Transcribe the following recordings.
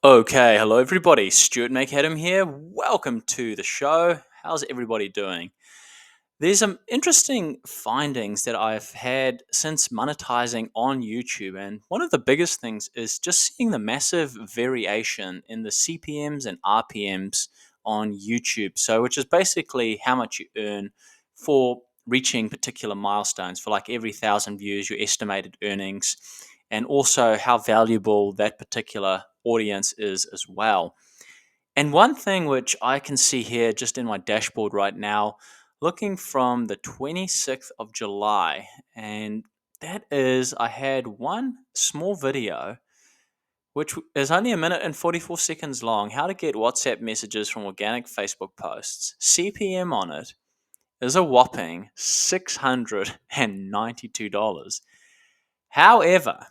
Okay, hello everybody. Stuart McAdam here. Welcome to the show. How's everybody doing? There's some interesting findings that I've had since monetizing on YouTube, and one of the biggest things is just seeing the massive variation in the CPMs and RPMs on YouTube. So, which is basically how much you earn for reaching particular milestones. For like every 1,000 views, your estimated earnings, and also how valuable that particular audience is as well. And one thing which I can see here just in my dashboard right now, looking from the 26th of July, and that is I had one small video which is only a minute and 44 seconds long, how to get WhatsApp messages from organic Facebook posts. CPM on it is a whopping $692. However,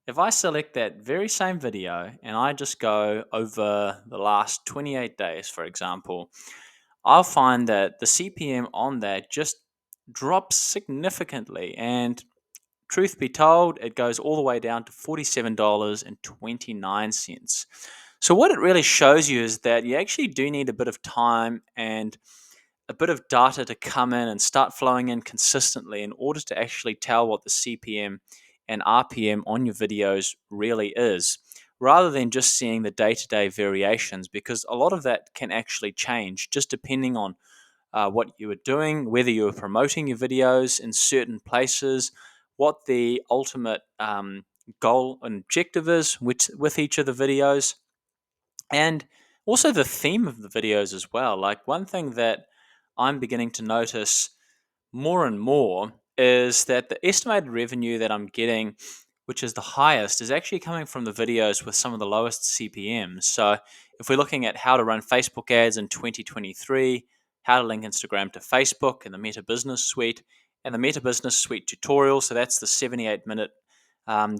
if I select that very same video and I just go over the last 28 days, for example, I'll find that the CPM on that just drops significantly. And truth be told, it goes all the way down to $47.29. So, what it really shows you is that you actually do need a bit of time and a bit of data to come in and start flowing in consistently in order to actually tell what the CPM and RPM on your videos really is, rather than just seeing the day to day variations, because a lot of that can actually change just depending on what you were doing, whether you were promoting your videos in certain places, what the ultimate goal and objective is with each of the videos, and also the theme of the videos as well. Like one thing that I'm beginning to notice more and more is that the estimated revenue that I'm getting, which is the highest, is actually coming from the videos with some of the lowest CPMs. So if we're looking at how to run Facebook ads in 2023, how to link Instagram to Facebook and the Meta Business Suite, and the Meta Business Suite tutorial, so that's the 78-minute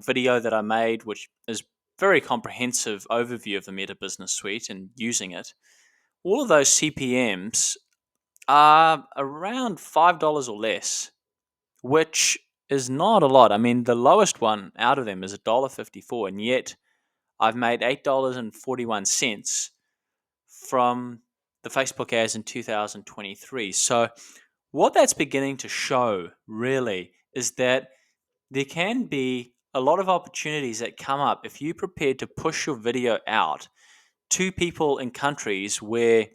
video that I made, which is very comprehensive overview of the Meta Business Suite and using it. All of those CPMs are around $5 or less, which is not a lot. I mean, the lowest one out of them is $1.54, and yet I've made $8.41 from the Facebook ads in 2023. So, what that's beginning to show really is that there can be a lot of opportunities that come up if you prepared to push your video out to people in countries where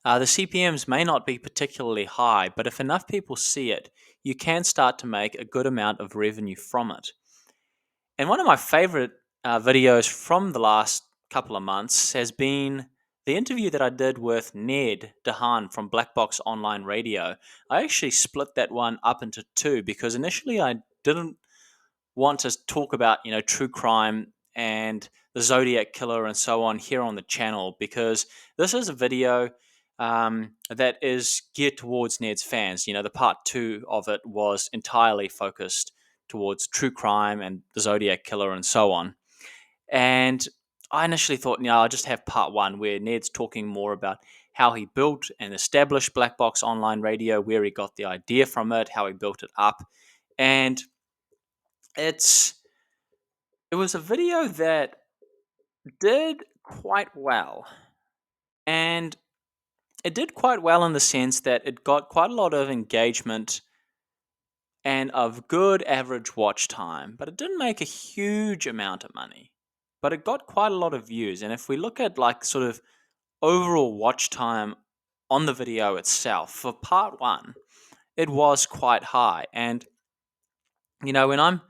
the CPMs may not be particularly high, but if enough people see it, you can start to make a good amount of revenue from it. And one of my favorite videos from the last couple of months has been the interview that I did with Ned DeHaan from Black Box Online Radio. I actually split that one up into two because initially I didn't want to talk about, true crime and the Zodiac Killer and so on here on the channel, because this is a video that is geared towards Ned's fans. The part two of it was entirely focused towards true crime and the Zodiac Killer and so on. And I initially thought, I'll just have part one where Ned's talking more about how he built and established Black Box Online Radio, where he got the idea from it, how he built it up. And it's it was a video that did quite well. And it did quite well in the sense that it got quite a lot of engagement and of good average watch time, but it didn't make a huge amount of money. But it got quite a lot of views. And if we look at like sort of overall watch time on the video itself, for part one, it was quite high. And, when I'm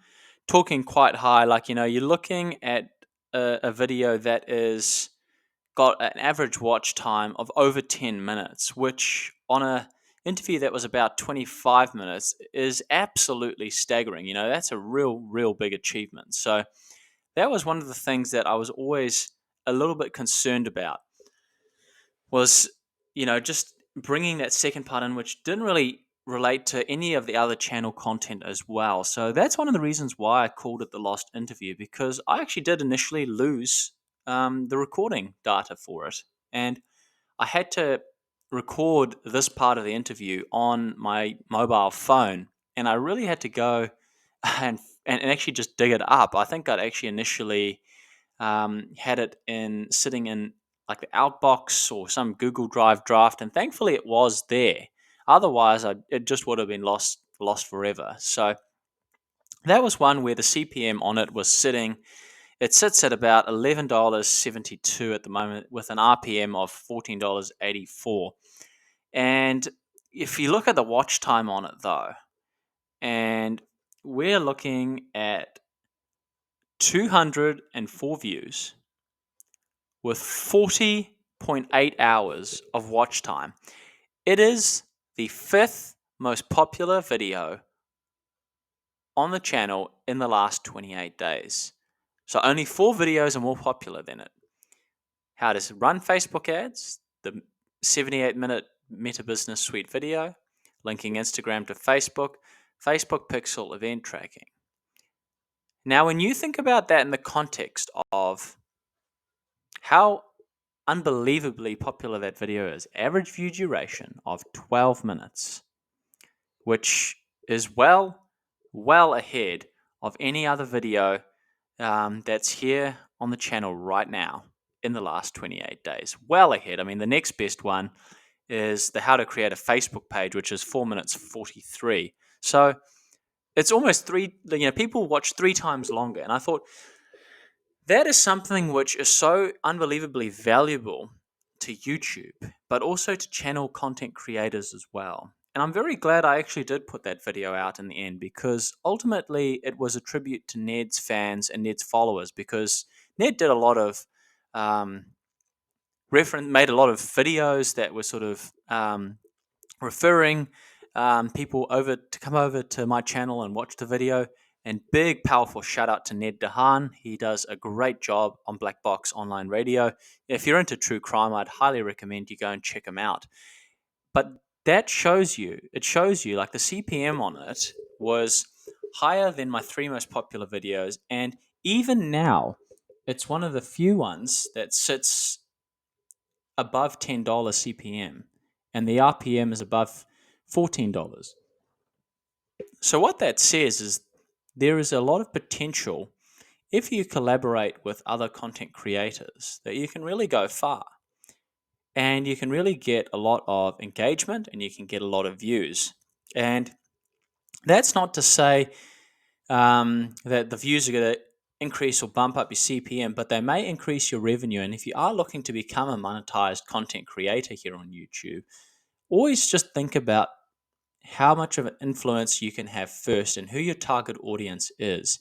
talking quite high, like, you're looking at a video that is got an average watch time of over 10 minutes, which on a interview that was about 25 minutes is absolutely staggering. That's a real big achievement. So that was one of the things that I was always a little bit concerned about, was, just bringing that second part in, which didn't really relate to any of the other channel content as well. So that's one of the reasons why I called it the lost interview, because I actually did initially lose the recording data for it. And I had to record this part of the interview on my mobile phone. And I really had to go and actually just dig it up. I think I'd actually initially had it in sitting in like the outbox or some Google Drive draft, and thankfully it was there. Otherwise, it just would have been lost forever. So that was one where the CPM on it was sitting. It sits at about $11.72 at the moment, with an RPM of $14.84. And if you look at the watch time on it, though, and we're looking at 204 views with 40.8 hours of watch time. It is the fifth most popular video on the channel in the last 28 days. So only 4 videos are more popular than it. How to run Facebook ads, the 78-minute Meta Business Suite video, linking Instagram to Facebook, Facebook Pixel event tracking. Now, when you think about that in the context of how unbelievably popular that video is, average view duration of 12 minutes, which is well ahead of any other video that's here on the channel right now in the last 28 days. Well ahead. I mean, the next best one is the how to create a Facebook page, which is 4 minutes 43. So it's almost people watch 3 times longer. And I thought that is something which is so unbelievably valuable to YouTube, but also to channel content creators as well. And I'm very glad I actually did put that video out in the end, because ultimately it was a tribute to Ned's fans and Ned's followers, because Ned did a lot of made a lot of videos that were sort of referring people over to come over to my channel and watch the video. And big, powerful shout out to Ned Dehaan. He does a great job on Black Box Online Radio. If you're into true crime, I'd highly recommend you go and check him out. But it shows you like the CPM on it was higher than my 3 most popular videos. And even now, it's one of the few ones that sits above $10 CPM. And the RPM is above $14. So what that says is there is a lot of potential, if you collaborate with other content creators, that you can really go far. And you can really get a lot of engagement, and you can get a lot of views. And that's not to say that the views are going to increase or bump up your CPM, but they may increase your revenue. And if you are looking to become a monetized content creator here on YouTube, always just think about how much of an influence you can have first and who your target audience is.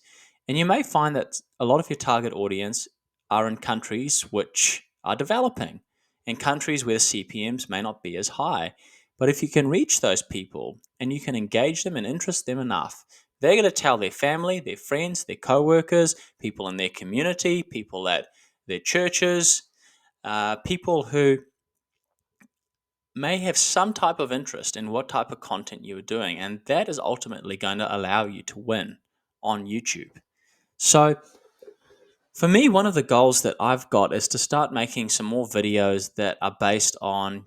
And you may find that a lot of your target audience are in countries which are developing, and countries where CPMs may not be as high. But if you can reach those people and you can engage them and interest them enough, they're going to tell their family, their friends, their co-workers, people in their community, people at their churches, people who may have some type of interest in what type of content you are doing, and that is ultimately going to allow you to win on YouTube. So for me, one of the goals that I've got is to start making some more videos that are based on,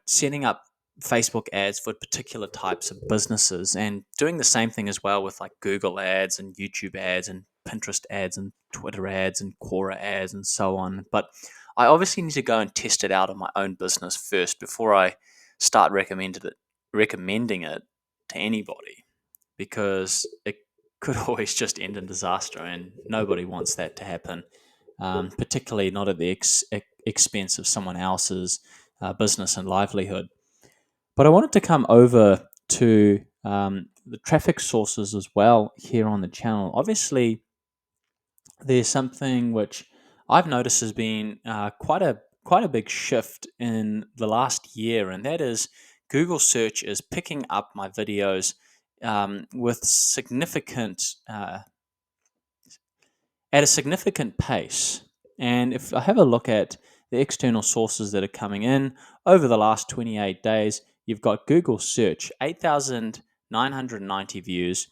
setting up Facebook ads for particular types of businesses, and doing the same thing as well with like Google ads and YouTube ads and Pinterest ads and Twitter ads and Quora ads and so on. But I obviously need to go and test it out on my own business first before I start recommending it to anybody, because it could always just end in disaster, and nobody wants that to happen, particularly not at the expense of someone else's business and livelihood. But I wanted to come over to the traffic sources as well here on the channel. Obviously, there's something which I've noticed has been quite a big shift in the last year, and that is Google search is picking up my videos with at a significant pace. And if I have a look at the external sources that are coming in over the last 28 days, you've got Google search, 8,990 views,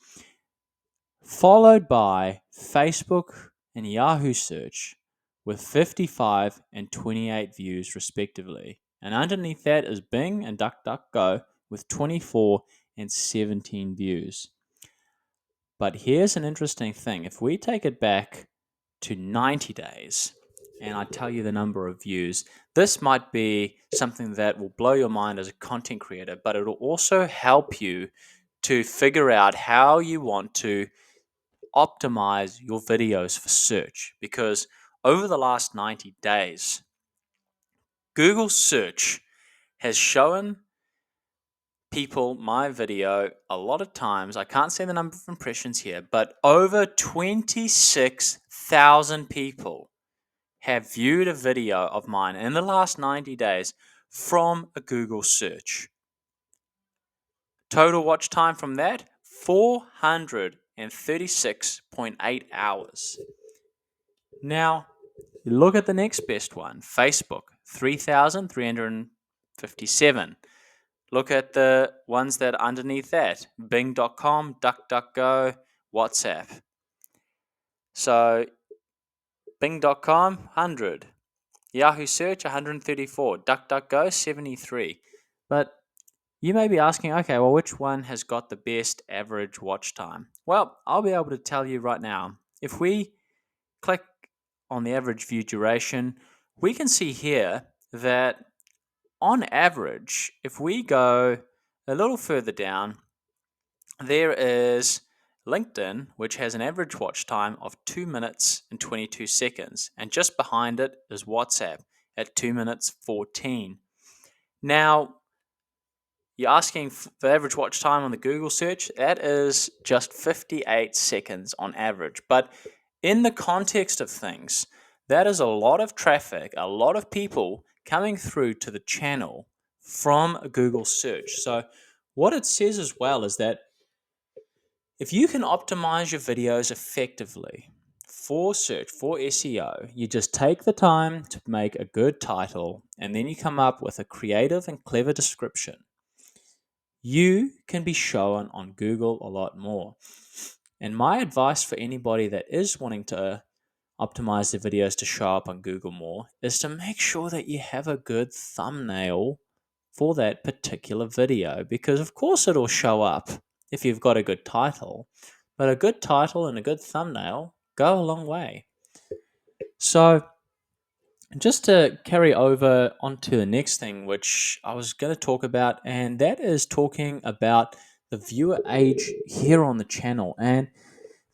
followed by Facebook and Yahoo search with 55 and 28 views respectively. And underneath that is Bing and DuckDuckGo with 24 and 17 views. But here's an interesting thing. If we take it back to 90 days and I tell you the number of views, this might be something that will blow your mind as a content creator, but it will also help you to figure out how you want to optimize your videos for search. Because over the last 90 days, Google search has shown people my video a lot of times. I can't say the number of impressions here, but over 26,000 people have viewed a video of mine in the last 90 days from a Google search. Total watch time from that, 436.8 hours. Now, look at the next best one, Facebook, 3,357. Look at the ones that are underneath that, Bing.com, DuckDuckGo, WhatsApp. So, Bing.com, 100. Yahoo Search, 134. DuckDuckGo, 73. But you may be asking, okay, well, which one has got the best average watch time? Well, I'll be able to tell you right now. If we click on the average view duration, we can see here that on average, if we go a little further down, there is LinkedIn, which has an average watch time of 2 minutes and 22 seconds. And just behind it is WhatsApp at 2 minutes 14. Now, you're asking for average watch time on the Google search. That is just 58 seconds on average. But in the context of things, that is a lot of traffic, a lot of people coming through to the channel from a Google search. So what it says as well is that if you can optimize your videos effectively for search, for SEO, you just take the time to make a good title and then you come up with a creative and clever description. You can be shown on Google a lot more. And my advice for anybody that is wanting to optimize their videos to show up on Google more is to make sure that you have a good thumbnail for that particular video, because of course it'll show up if you've got a good title, but a good title and a good thumbnail go a long way. So just to carry over onto the next thing, which I was going to talk about, and that is talking about the viewer age here on the channel. And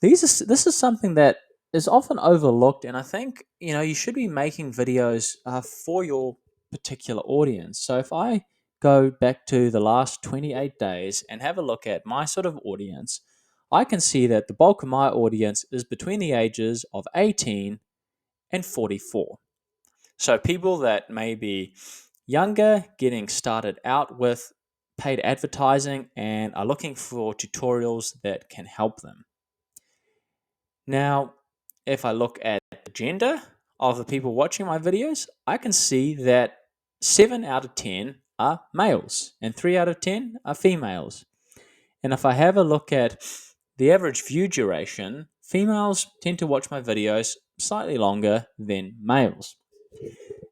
this is something that is often overlooked, and I think you should be making videos for your particular audience. So if I go back to the last 28 days and have a look at my sort of audience, I can see that the bulk of my audience is between the ages of 18 and 44. So people that may be younger, getting started out with paid advertising and are looking for tutorials that can help them. Now, if I look at the gender of the people watching my videos, I can see that 7 out of 10 are males and 3 out of 10 are females. And if I have a look at the average view duration, females tend to watch my videos slightly longer than males.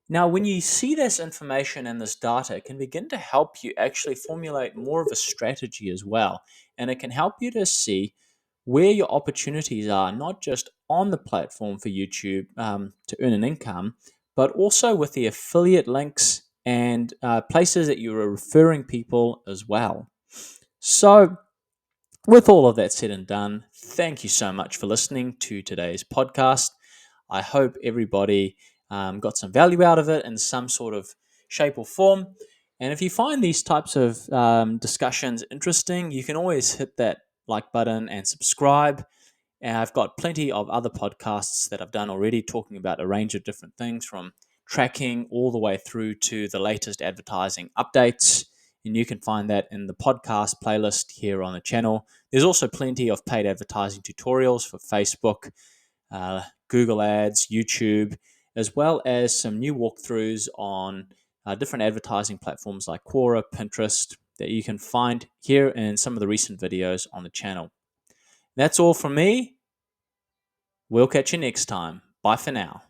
Now, when you see this information and this data, it can begin to help you actually formulate more of a strategy as well. And it can help you to see where your opportunities are, not just on the platform for YouTube to earn an income, but also with the affiliate links and places that you are referring people as well. So, with all of that said and done, thank you so much for listening to today's podcast. I hope everybody got some value out of it in some sort of shape or form. And if you find these types of discussions interesting, you can always hit that like button and subscribe. And I've got plenty of other podcasts that I've done already talking about a range of different things, from tracking all the way through to the latest advertising updates. And you can find that in the podcast playlist here on the channel. There's also plenty of paid advertising tutorials for Facebook, Google Ads, YouTube, as well as some new walkthroughs on different advertising platforms like Quora, Pinterest, that you can find here in some of the recent videos on the channel. That's all from me. We'll catch you next time. Bye for now.